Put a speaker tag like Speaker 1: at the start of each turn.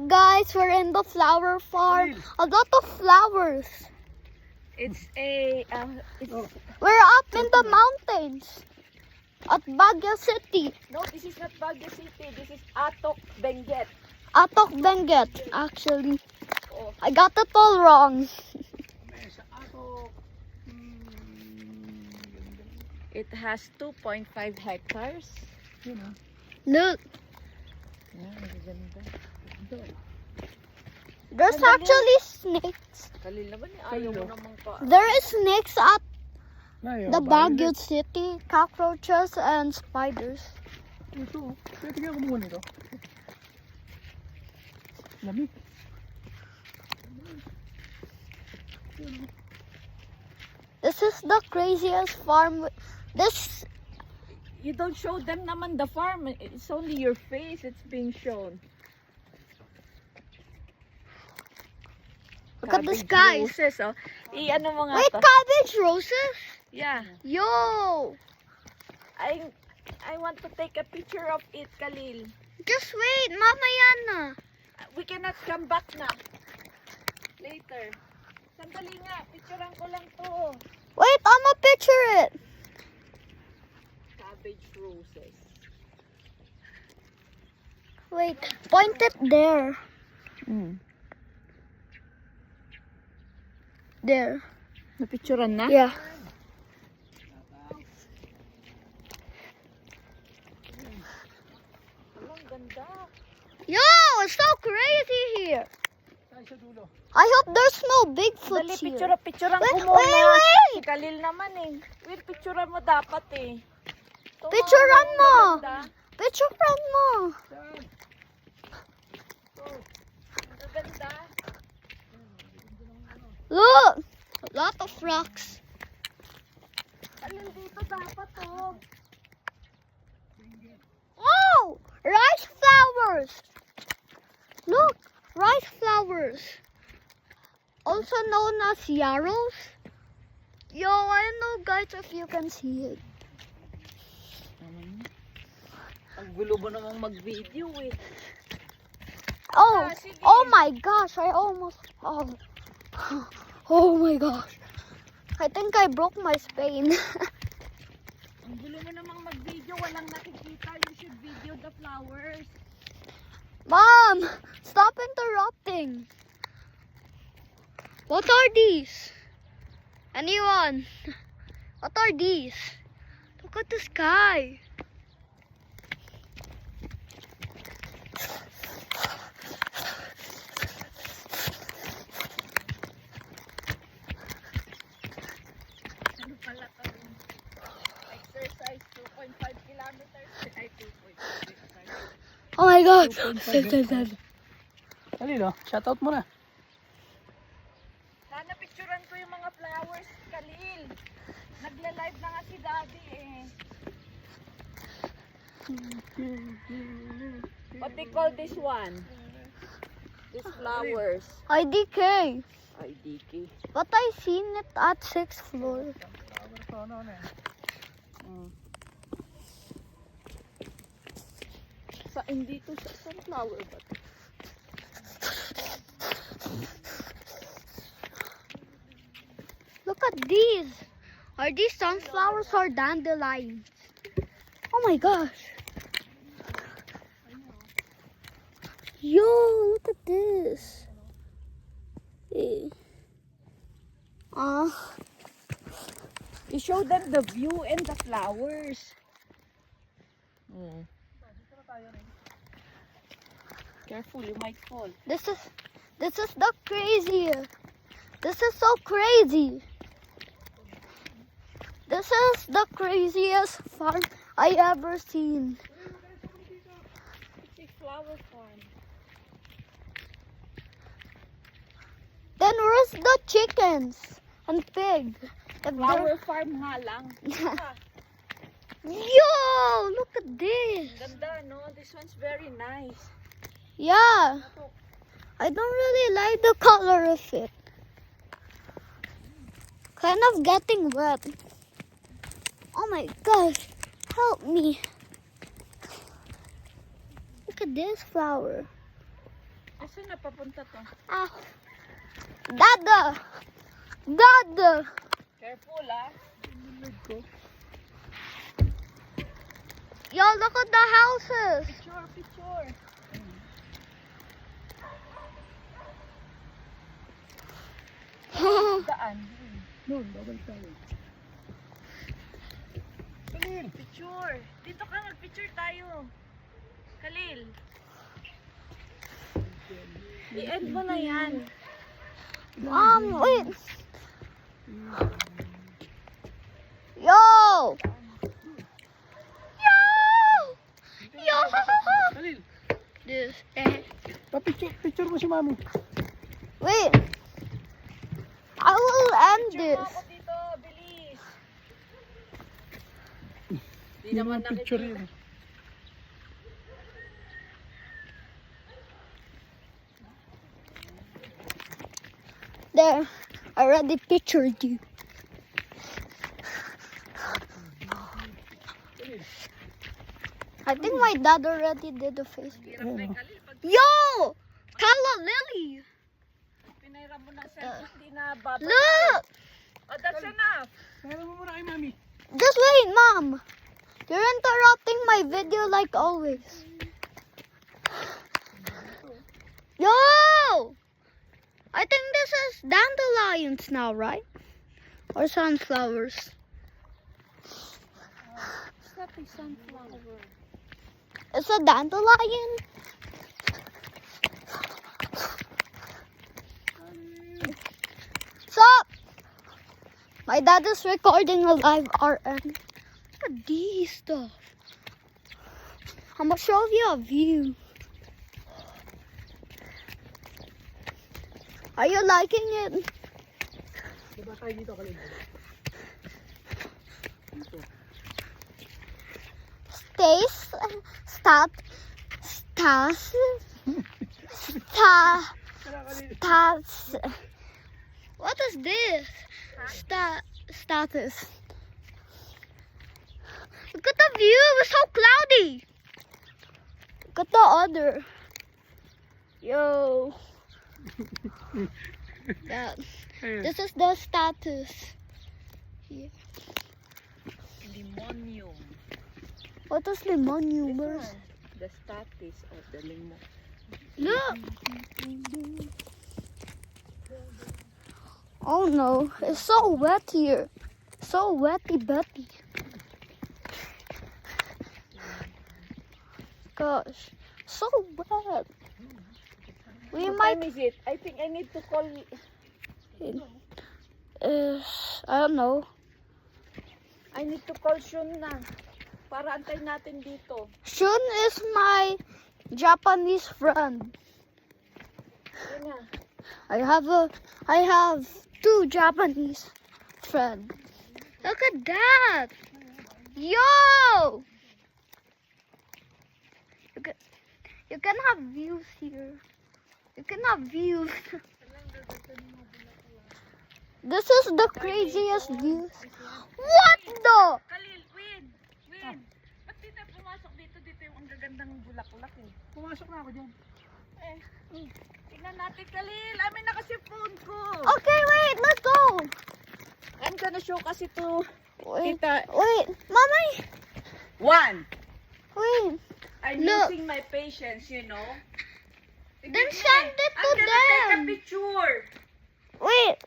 Speaker 1: guys, we're in the flower farm. A lot of flowers.
Speaker 2: It's a
Speaker 1: We're up in the mountains at Baguio City.
Speaker 2: no, this is not Baguio City. This is Atok Benguet.
Speaker 1: Atok Benguet, actually.
Speaker 2: Oh.
Speaker 1: I got it all wrong.
Speaker 2: It has 2.5 hectares.
Speaker 1: Look,
Speaker 2: Yeah, magaganda.
Speaker 1: there's actually snakes.
Speaker 2: Kalil naman ayaw mo namang pa.
Speaker 1: There is snakes at the Baguio City, cockroaches and spiders.
Speaker 3: Ito, pwede kaya kumuha nito. Lamig.
Speaker 1: This is the craziest farm. This
Speaker 2: You don't show them naman the farm. It's only your face it's being shown.
Speaker 1: Look at the
Speaker 2: Cabbage
Speaker 1: skies.
Speaker 2: roses, oh. I-ano mo nga
Speaker 1: Wait,
Speaker 2: to?
Speaker 1: cabbage roses?
Speaker 2: Yeah.
Speaker 1: Yo!
Speaker 2: I want to take a picture of it, Khalil.
Speaker 1: Just wait, mamaya na.
Speaker 2: We cannot come back na. Later. Sandali nga, picturean ko lang to.
Speaker 1: Wait, I'ma picture it.
Speaker 2: Cabbage roses.
Speaker 1: Wait, point it there. There.
Speaker 2: Napicturean na?
Speaker 1: Yeah.
Speaker 2: Ang ganda.
Speaker 1: Yo, it's so crazy here.
Speaker 3: Tayo sa dulo.
Speaker 1: I hope there's no
Speaker 2: Dali,
Speaker 1: Bigfoots here.
Speaker 2: picturean ko
Speaker 1: Wait,
Speaker 2: muna.
Speaker 1: wait.
Speaker 2: Si Khalil naman eh. Will, picturean mo dapat eh. Ito nga,
Speaker 1: Picturean
Speaker 2: ang
Speaker 1: mo.
Speaker 2: ganda.
Speaker 1: Picturean mo.
Speaker 2: Ang ganda.
Speaker 1: Look, a lot of rocks.
Speaker 2: Khalil, dito dapat oh.
Speaker 1: Oh, rice flowers. Look, rice flowers. Also known as yarrows. Yo, I don't know guys if you can see it.
Speaker 2: Ang gulo mo namang mag-video eh.
Speaker 1: Oh,
Speaker 2: sige.
Speaker 1: oh my gosh, I almost fall. Oh my gosh. I think I broke my spine.
Speaker 2: Ang gulo mo namang mag-video, walang nakikita. You should video the flowers.
Speaker 1: Mom, stop interrupting. What are these? Anyone? What are these? Look at the sky.
Speaker 2: Ano pala to? Exercise 2.5 kilometers. Ay, 2.5.
Speaker 1: Oh my god.
Speaker 3: Kalilo, shoutout mo na.
Speaker 2: Sana picturean ko yung mga flowers, Khalil. Nagla-live na nga si Daddy eh. What they call this one? These flowers.
Speaker 1: IDK.
Speaker 2: Ay, Diki.
Speaker 1: But I seen it at 6th floor.
Speaker 2: Sa hindi to sa sunflower ba?
Speaker 1: Look at these. Are these sunflowers or dandelions? Oh my gosh. Yo, look at this.
Speaker 2: You show them the view and the flowers. Careful, you might fall.
Speaker 1: This is the craziest. This is so crazy. This is the craziest farm I ever seen.
Speaker 2: It's a flower farm.
Speaker 1: Then where's the chickens and pig? If
Speaker 2: Flower farm nga lang.
Speaker 1: Yo, look at this.
Speaker 2: Ganda, no? This one's very nice.
Speaker 1: Yeah. I don't really like the color of it. Kind of getting wet. Oh my gosh. Help me. Look at this flower.
Speaker 2: Asan na papunta to?
Speaker 1: Ah. Dada! Dada!
Speaker 2: Careful, ah.
Speaker 1: Yo, look at the houses.
Speaker 2: Picture. Daan.
Speaker 3: Noon, babalik tayo. Kalil!
Speaker 2: Picture. Dito ka, mag-picture tayo. Khalil. I-end mo na yan.
Speaker 1: Wait. Yo! Yo! Yo!
Speaker 3: Kalil!
Speaker 1: This.
Speaker 3: Picture mo si mami.
Speaker 1: Wait. I will end
Speaker 2: Picture mo
Speaker 1: this.
Speaker 2: ako dito, bilis. Di
Speaker 3: Hindi
Speaker 2: naman
Speaker 3: naman picture
Speaker 2: nakikita.
Speaker 3: yun.
Speaker 1: There. I already pictured you. I think my dad already did the face.
Speaker 2: Hirap na yung Khalil. Pag
Speaker 1: Yo! Kala Lily!
Speaker 2: pinairam mo ng cellphone, di na babalik.
Speaker 1: Look!
Speaker 2: Oh, that's enough.
Speaker 3: Kaya mo muna kay mami.
Speaker 1: Just wait, Mom. You're interrupting my video like always. Yo! I think this is dandelions now, right? Or sunflowers.
Speaker 2: It's not a sunflower.
Speaker 1: It's a dandelion. Stop! My dad is recording a live RN. Look at these stuff. I'm gonna show you a view. Are you liking it?
Speaker 3: Diba tayo dito, Kalil?
Speaker 1: What is this? Status. Look at the view. It's so cloudy. Look at the other. Yo. That. This is the status. Yeah.
Speaker 2: Limonium.
Speaker 1: What is lemonium?
Speaker 2: The status of the lemon.
Speaker 1: Look. Oh no, it's so wet here. So wetty betty. Gosh, so wet. We
Speaker 2: What
Speaker 1: might,
Speaker 2: time is it? I think I need to call.
Speaker 1: I don't know.
Speaker 2: I need to call Shun na. Para antay natin dito.
Speaker 1: Shun is my Japanese friend.
Speaker 2: Yun na.
Speaker 1: I have two Japanese friends. Look at that. Yo! You can have views here. You can have views. This is the craziest views. What the?
Speaker 2: Khalil, Win! Ba't di tayo pumasok dito? Dito yung ang gagandang bulaklak eh.
Speaker 3: Pumasok na ako dyan.
Speaker 2: Tingnan natin, Khalil. Amin na kasi phone ko.
Speaker 1: Okay, wait, let's go.
Speaker 2: I'm gonna show kasi to
Speaker 1: Wait,
Speaker 2: Tita.
Speaker 1: wait, mommy.
Speaker 2: One.
Speaker 1: Wait.
Speaker 2: I'm
Speaker 1: Look.
Speaker 2: losing my patience, you know.
Speaker 1: Then send it to
Speaker 2: I'm gonna
Speaker 1: them.
Speaker 2: take a picture.
Speaker 1: Wait.